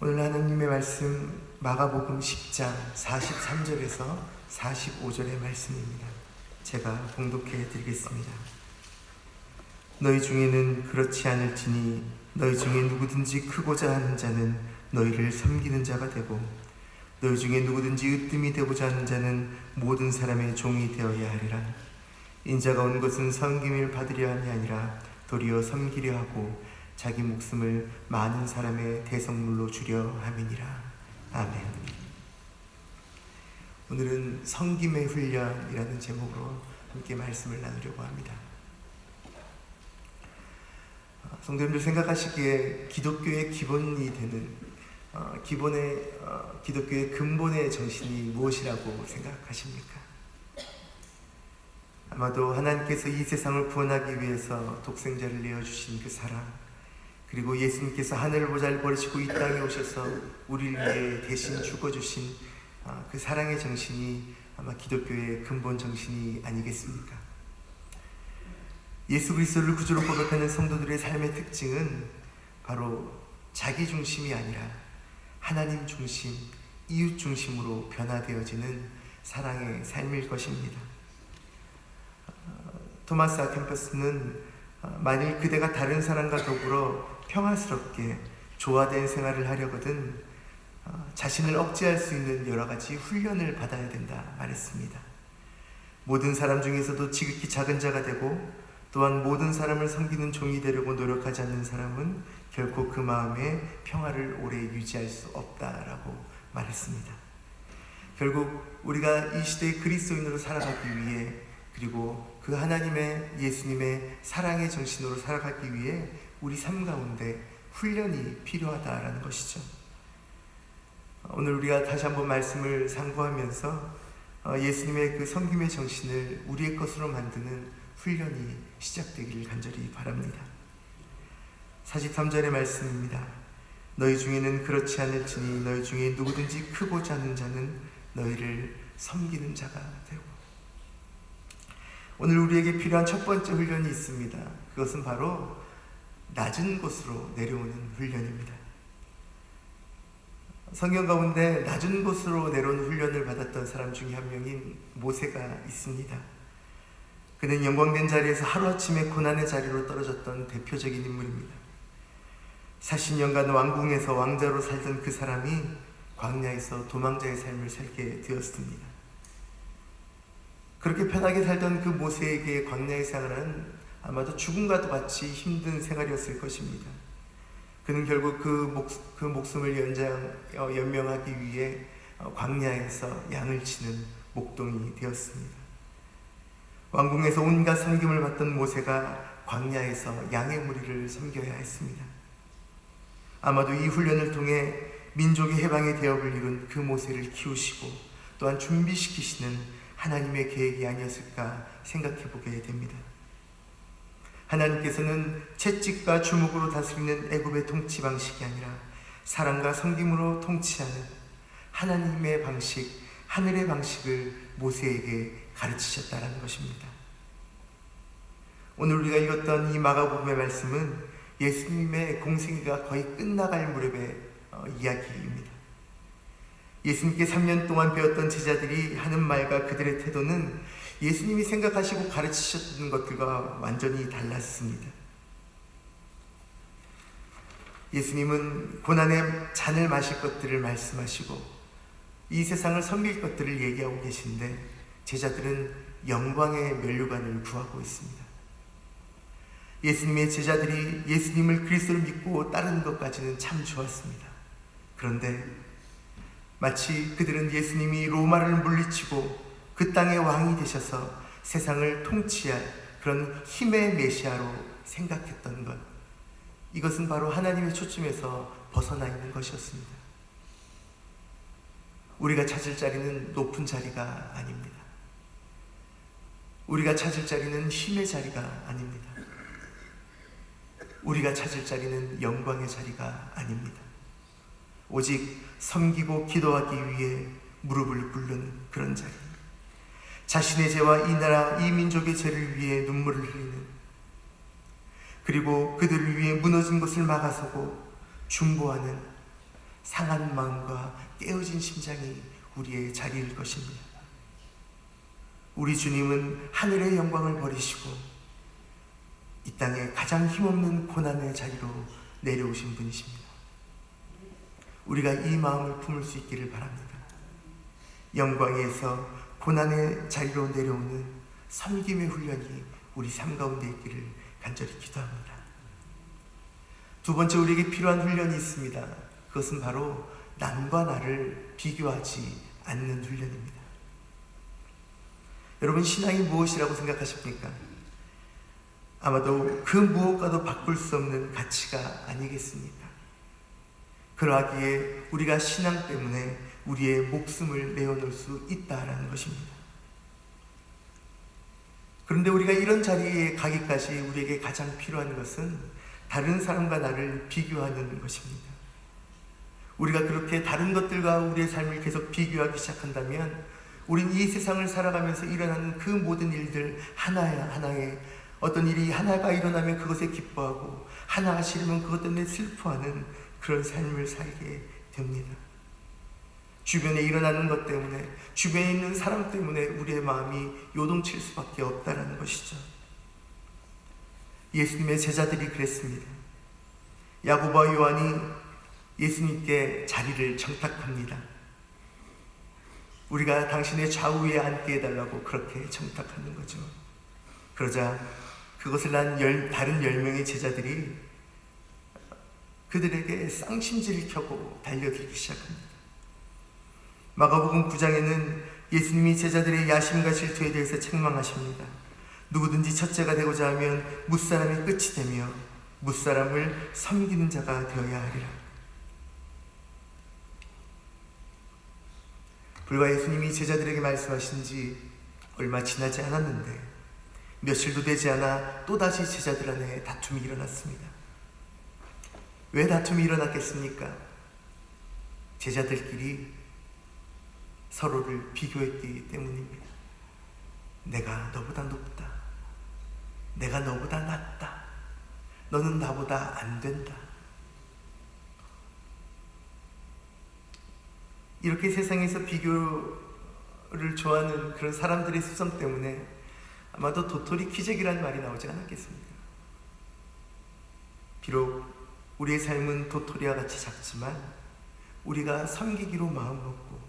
오늘 하나님의 말씀 마가복음 10장 43절에서 45절의 말씀입니다. 제가 봉독해 드리겠습니다. 너희 중에는 그렇지 않을지니 너희 중에 누구든지 크고자 하는 자는 너희를 섬기는 자가 되고 너희 중에 누구든지 으뜸이 되고자 하는 자는 모든 사람의 종이 되어야 하리라. 인자가 온 것은 섬김을 받으려 함이 아니라 도리어 섬기려 하고 자기 목숨을 많은 사람의 대성물로 주려 함이니라. 아멘. 오늘은 섬김의 훈련이라는 제목으로 함께 말씀을 나누려고 합니다. 성도님들 생각하시기에 기독교의 기본이 되는 기독교의 근본의 정신이 무엇이라고 생각하십니까? 아마도 하나님께서 이 세상을 구원하기 위해서 독생자를 내어주신 그 사랑, 그리고 예수님께서 하늘을 보잘 버리시고 이 땅에 오셔서 우리를 위해 대신 죽어주신 그 사랑의 정신이 아마 기독교의 근본 정신이 아니겠습니까? 예수 그리스도를 구주로 고백하는 성도들의 삶의 특징은 바로 자기 중심이 아니라 하나님 중심, 이웃 중심으로 변화되어지는 사랑의 삶일 것입니다. 토마스 아 캠퍼스는 만일 그대가 다른 사람과 더불어 평화스럽게 조화된 생활을 하려거든 자신을 억제할 수 있는 여러 가지 훈련을 받아야 된다 말했습니다. 모든 사람 중에서도 지극히 작은 자가 되고 또한 모든 사람을 섬기는 종이 되려고 노력하지 않는 사람은 결코 그 마음의 평화를 오래 유지할 수 없다라고 말했습니다. 결국 우리가 이 시대의 그리스도인으로 살아가기 위해, 그리고 그 하나님의 예수님의 사랑의 정신으로 살아가기 위해 우리 삶 가운데 훈련이 필요하다라는 것이죠. 오늘 우리가 다시 한번 말씀을 상고하면서 예수님의 그 섬김의 정신을 우리의 것으로 만드는 훈련이 시작되기를 간절히 바랍니다. 43절의 말씀입니다. 너희 중에는 그렇지 않을지니 너희 중에 누구든지 크고자 하는 자는 너희를 섬기는 자가 되고. 오늘 우리에게 필요한 첫 번째 훈련이 있습니다. 그것은 바로 낮은 곳으로 내려오는 훈련입니다. 성경 가운데 낮은 곳으로 내려오는 훈련을 받았던 사람 중에 한 명인 모세가 있습니다. 그는 영광된 자리에서 하루아침에 고난의 자리로 떨어졌던 대표적인 인물입니다. 40년간 왕궁에서 왕자로 살던 그 사람이 광야에서 도망자의 삶을 살게 되었습니다. 그렇게 편하게 살던 그 모세에게 광야의 생활은 아마도 죽음과도 같이 힘든 생활이었을 것입니다. 그는 결국 그 목숨을 연명하기 위해 광야에서 양을 치는 목동이 되었습니다. 왕궁에서 온갖 섬김을 받던 모세가 광야에서 양의 무리를 섬겨야 했습니다. 아마도 이 훈련을 통해 민족의 해방의 대업을 이룬 그 모세를 키우시고 또한 준비시키시는 하나님의 계획이 아니었을까 생각해 보게 됩니다. 하나님께서는 채찍과 주먹으로 다스리는 애굽의 통치 방식이 아니라 사랑과 섬김으로 통치하는 하나님의 방식, 하늘의 방식을 모세에게 가르치셨다는 것입니다. 오늘 우리가 읽었던 이 마가복음의 말씀은 예수님의 공생애가 거의 끝나갈 무렵의 이야기입니다. 예수님께 3년 동안 배웠던 제자들이 하는 말과 그들의 태도는 예수님이 생각하시고 가르치셨던 것들과 완전히 달랐습니다. 예수님은 고난의 잔을 마실 것들을 말씀하시고 이 세상을 섬길 것들을 얘기하고 계신데 제자들은 영광의 면류관을 구하고 있습니다. 예수님의 제자들이 예수님을 그리스도를 믿고 따르는 것까지는 참 좋았습니다. 그런데 마치 그들은 예수님이 로마를 물리치고 그 땅의 왕이 되셔서 세상을 통치할 그런 힘의 메시아로 생각했던 것, 이것은 바로 하나님의 초점에서 벗어나 있는 것이었습니다. 우리가 찾을 자리는 높은 자리가 아닙니다. 우리가 찾을 자리는 힘의 자리가 아닙니다. 우리가 찾을 자리는 영광의 자리가 아닙니다. 오직 섬기고 기도하기 위해 무릎을 꿇는 그런 자리, 자신의 죄와 이 나라, 이 민족의 죄를 위해 눈물을 흘리는, 그리고 그들을 위해 무너진 것을 막아서고 중보하는 상한 마음과 깨어진 심장이 우리의 자리일 것입니다. 우리 주님은 하늘의 영광을 버리시고 이 땅에 가장 힘없는 고난의 자리로 내려오신 분이십니다. 우리가 이 마음을 품을 수 있기를 바랍니다. 영광에서 고난의 자리로 내려오는 섬김의 훈련이 우리 삶 가운데 있기를 간절히 기도합니다. 두 번째, 우리에게 필요한 훈련이 있습니다. 그것은 바로 남과 나를 비교하지 않는 훈련입니다. 여러분, 신앙이 무엇이라고 생각하십니까? 아마도 그 무엇과도 바꿀 수 없는 가치가 아니겠습니까? 그러하기에 우리가 신앙 때문에 우리의 목숨을 내어놓을 수 있다라는 것입니다. 그런데 우리가 이런 자리에 가기까지 우리에게 가장 필요한 것은 다른 사람과 나를 비교하는 것입니다. 우리가 그렇게 다른 것들과 우리의 삶을 계속 비교하기 시작한다면 우린 이 세상을 살아가면서 일어나는 그 모든 일들 하나에 어떤 일이 하나가 일어나면 그것에 기뻐하고 하나가 싫으면 그것 때문에 슬퍼하는 그런 삶을 살게 됩니다. 주변에 일어나는 것 때문에, 주변에 있는 사람 때문에 우리의 마음이 요동칠 수밖에 없다는 것이죠. 예수님의 제자들이 그랬습니다. 야고보와 요한이 예수님께 자리를 청탁합니다. 우리가 당신의 좌우에 앉게 해달라고 그렇게 청탁하는 거죠. 그러자 그것을 난 다른 10명의 제자들이 그들에게 쌍심지를 켜고 달려들기 시작합니다. 마가복음 9장에는 예수님이 제자들의 야심과 질투에 대해서 책망하십니다. 누구든지 첫째가 되고자 하면 무사람이 끝이 되며 무사람을 섬기는 자가 되어야 하리라. 불과 예수님이 제자들에게 말씀하신 지 얼마 지나지 않았는데 며칠도 되지 않아 또다시 제자들 안에 다툼이 일어났습니다. 왜 다툼이 일어났겠습니까? 제자들끼리 서로를 비교했기 때문입니다. 내가 너보다 높다. 내가 너보다 낫다. 너는 나보다 안 된다. 이렇게 세상에서 비교를 좋아하는 그런 사람들의 습성 때문에 아마도 도토리 키재기라는 말이 나오지 않았겠습니까? 비록 우리의 삶은 도토리와 같이 작지만 우리가 섬기기로 마음먹고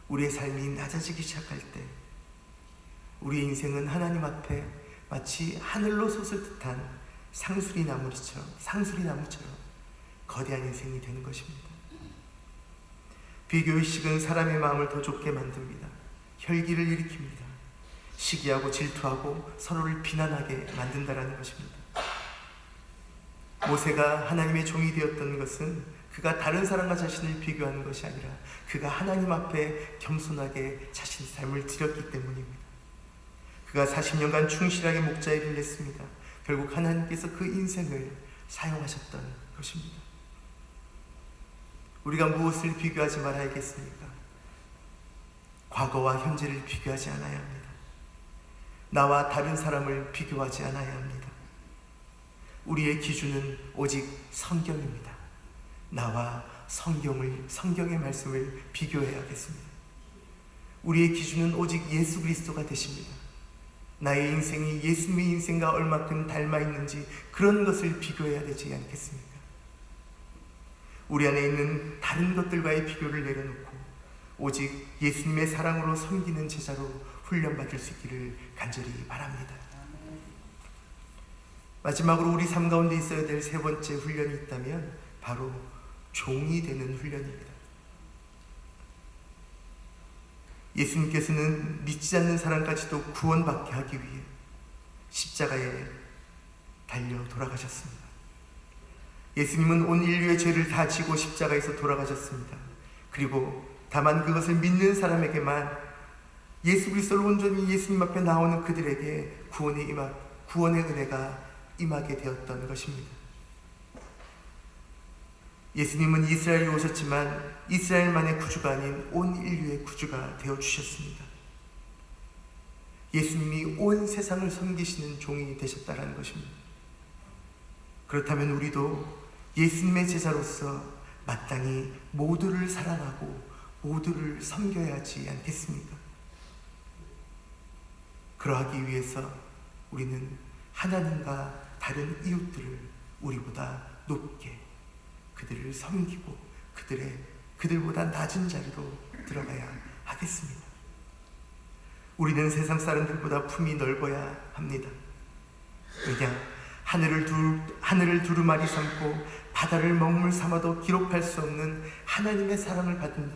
우리의 삶이 낮아지기 시작할 때 우리의 인생은 하나님 앞에 마치 하늘로 솟을 듯한 상수리나무처럼 거대한 인생이 되는 것입니다. 비교의식은 사람의 마음을 더 좁게 만듭니다. 혈기를 일으킵니다. 시기하고 질투하고 서로를 비난하게 만든다라는 것입니다. 모세가 하나님의 종이 되었던 것은 그가 다른 사람과 자신을 비교하는 것이 아니라 그가 하나님 앞에 겸손하게 자신의 삶을 드렸기 때문입니다. 그가 40년간 충실하게 목자 일을 했습니다. 결국 하나님께서 그 인생을 사용하셨던 것입니다. 우리가 무엇을 비교하지 말아야겠습니까? 과거와 현재를 비교하지 않아야 합니다. 나와 다른 사람을 비교하지 않아야 합니다. 우리의 기준은 오직 성경입니다. 나와 성경의 말씀을 비교해야겠습니다. 우리의 기준은 오직 예수 그리스도가 되십니다. 나의 인생이 예수님의 인생과 얼마큼 닮아 있는지 그런 것을 비교해야 되지 않겠습니까? 우리 안에 있는 다른 것들과의 비교를 내려놓고 오직 예수님의 사랑으로 섬기는 제자로 훈련받을 수 있기를 간절히 바랍니다. 마지막으로 우리 삶 가운데 있어야 될 세 번째 훈련이 있다면 바로 종이 되는 훈련입니다. 예수님께서는 믿지 않는 사람까지도 구원받게 하기 위해 십자가에 달려 돌아가셨습니다. 예수님은 온 인류의 죄를 다 지고 십자가에서 돌아가셨습니다. 그리고 다만 그것을 믿는 사람에게만 예수 그리스도를 온전히 예수님 앞에 나오는 그들에게 구원의 은혜가 임하게 되었던 것입니다. 예수님은 이스라엘에 오셨지만 이스라엘만의 구주가 아닌 온 인류의 구주가 되어주셨습니다. 예수님이 온 세상을 섬기시는 종이 되셨다는 것입니다. 그렇다면 우리도 예수님의 제자로서 마땅히 모두를 사랑하고 모두를 섬겨야 하지 않겠습니까? 그러하기 위해서 우리는 하나님과 다른 이웃들을 우리보다 높게 그들을 섬기고 그들보다 낮은 자리로 들어가야 하겠습니다. 우리는 세상 사람들보다 품이 넓어야 합니다. 왜냐? 하늘을 두루마리 삼고 바다를 먹물 삼아도 기록할 수 없는 하나님의 사랑을 받은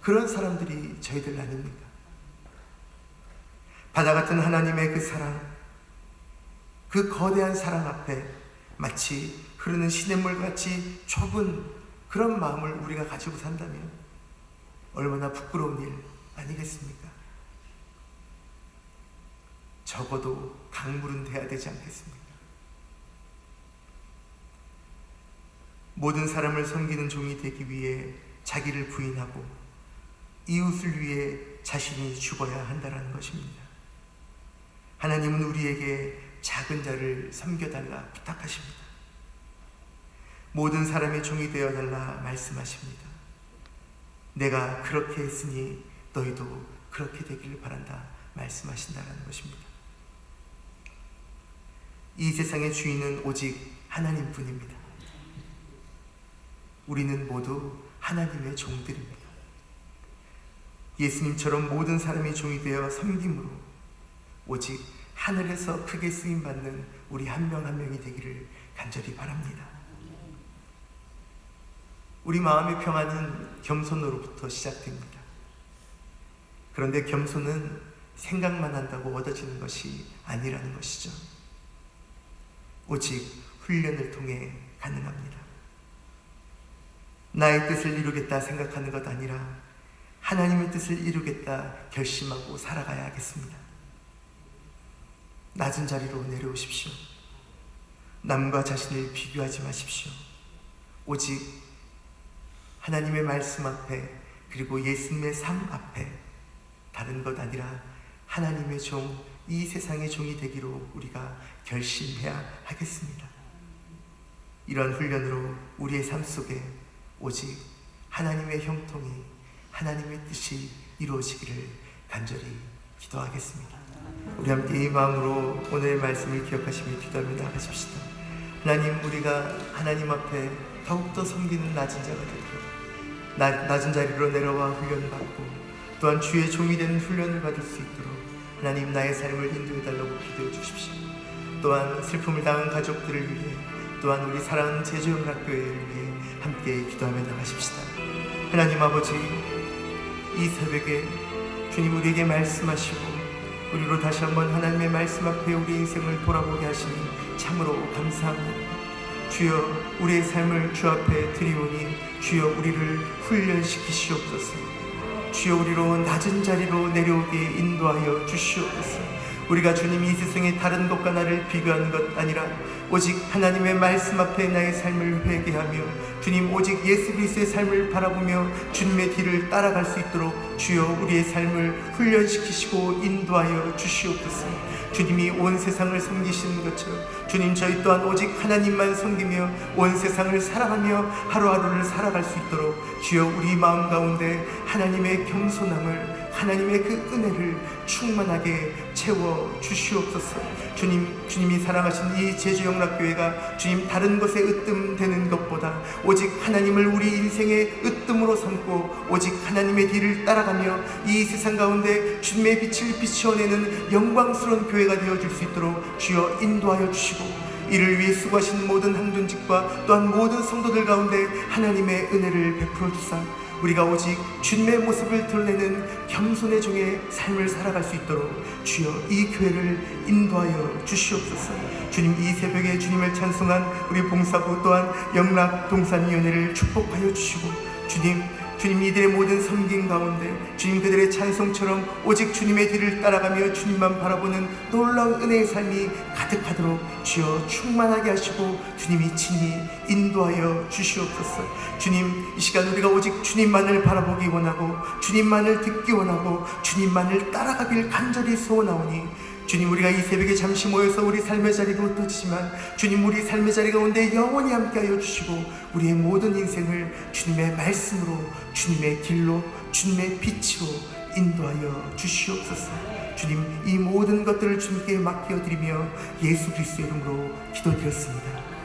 그런 사람들이 저희들 아닙니까? 바다 같은 하나님의 그 사랑, 그 거대한 사랑 앞에 마치 흐르는 시냇물같이 좁은 그런 마음을 우리가 가지고 산다면 얼마나 부끄러운 일 아니겠습니까? 적어도 강물은 돼야 되지 않겠습니까? 모든 사람을 섬기는 종이 되기 위해 자기를 부인하고 이웃을 위해 자신이 죽어야 한다는 것입니다. 하나님은 우리에게 작은 자를 섬겨달라 부탁하십니다. 모든 사람의 종이 되어달라 말씀하십니다. 내가 그렇게 했으니 너희도 그렇게 되기를 바란다 말씀하신다는 것입니다. 이 세상의 주인은 오직 하나님뿐입니다. 우리는 모두 하나님의 종들입니다. 예수님처럼 모든 사람이 종이 되어 섬김으로 오직 하늘에서 크게 쓰임받는 우리 한 명 한 명이 되기를 간절히 바랍니다. 우리 마음의 평안은 겸손으로부터 시작됩니다. 그런데 겸손은 생각만 한다고 얻어지는 것이 아니라는 것이죠. 오직 훈련을 통해 가능합니다. 나의 뜻을 이루겠다 생각하는 것 아니라 하나님의 뜻을 이루겠다 결심하고 살아가야 하겠습니다. 낮은 자리로 내려오십시오. 남과 자신을 비교하지 마십시오. 오직 하나님의 말씀 앞에 그리고 예수님의 삶 앞에 다른 것 아니라 하나님의 종, 이 세상의 종이 되기로 우리가 결심해야 하겠습니다. 이런 훈련으로 우리의 삶 속에 오직 하나님의 형통이, 하나님의 뜻이 이루어지기를 간절히 기도하겠습니다. 우리 함께 이 마음으로 오늘의 말씀을 기억하시며 기도하며 나가십시다. 하나님, 우리가 하나님 앞에 더욱더 섬기는 낮은 자가 되도록 낮은 자리로 내려와 훈련을 받고 또한 주의 종이 되는 훈련을 받을 수 있도록 하나님 나의 삶을 인도해달라고 기도해 주십시오. 또한 슬픔을 당한 가족들을 위해 또한 우리 사랑하는 제주영락교회를 위해 함께 기도하며 나가십시다. 하나님 아버지, 이 새벽에 주님 우리에게 말씀하시고 우리로 다시 한번 하나님의 말씀 앞에 우리 인생을 돌아보게 하시니 참으로 감사합니다. 주여, 우리의 삶을 주 앞에 드리오니 주여 우리를 훈련시키시옵소서. 주여, 우리로 낮은 자리로 내려오게 인도하여 주시옵소서. 우리가 주님 이 세상의 다른 것과 나를 비교하는 것 아니라 오직 하나님의 말씀 앞에 나의 삶을 회개하며 주님 오직 예수 그리스도의 삶을 바라보며 주님의 뒤를 따라갈 수 있도록 주여 우리의 삶을 훈련시키시고 인도하여 주시옵소서. 주님이 온 세상을 섬기시는 것처럼 주님 저희 또한 오직 하나님만 섬기며 온 세상을 사랑하며 하루하루를 살아갈 수 있도록 주여 우리 마음 가운데 하나님의 겸손함을, 하나님의 그 은혜를 충만하게 채워 주시옵소서. 주님이 사랑하신 이 제주영락교회가 주님 다른 것에 으뜸되는 것보다 오직 하나님을 우리 인생의 으뜸으로 삼고 오직 하나님의 뒤를 따라가며 이 세상 가운데 주님의 빛을 비추어내는 영광스러운 교회가 되어줄 수 있도록 주여 인도하여 주시고 이를 위해 수고하신 모든 항존직과 또한 모든 성도들 가운데 하나님의 은혜를 베풀어 주사 우리가 오직 주님의 모습을 드러내는 겸손의 종의 삶을 살아갈 수 있도록 주여 이 교회를 인도하여 주시옵소서. 주님 이 새벽에 주님을 찬송한 우리 봉사부 또한 영락동산위원회를 축복하여 주시고 주님 이들의 모든 섬김 가운데 주님 그들의 찬송처럼 오직 주님의 뒤를 따라가며 주님만 바라보는 놀라운 은혜의 삶이 가득하도록 주여 충만하게 하시고 주님이 친히 인도하여 주시옵소서. 주님 이 시간 우리가 오직 주님만을 바라보기 원하고 주님만을 듣기 원하고 주님만을 따라가길 간절히 소원하오니 주님, 우리가 이 새벽에 잠시 모여서 우리 삶의 자리가 흩어지지만 주님, 우리 삶의 자리 가운데 영원히 함께하여 주시고 우리의 모든 인생을 주님의 말씀으로, 주님의 길로, 주님의 빛으로 인도하여 주시옵소서. 주님, 이 모든 것들을 주님께 맡겨드리며 예수 그리스도의 이름으로 기도드렸습니다.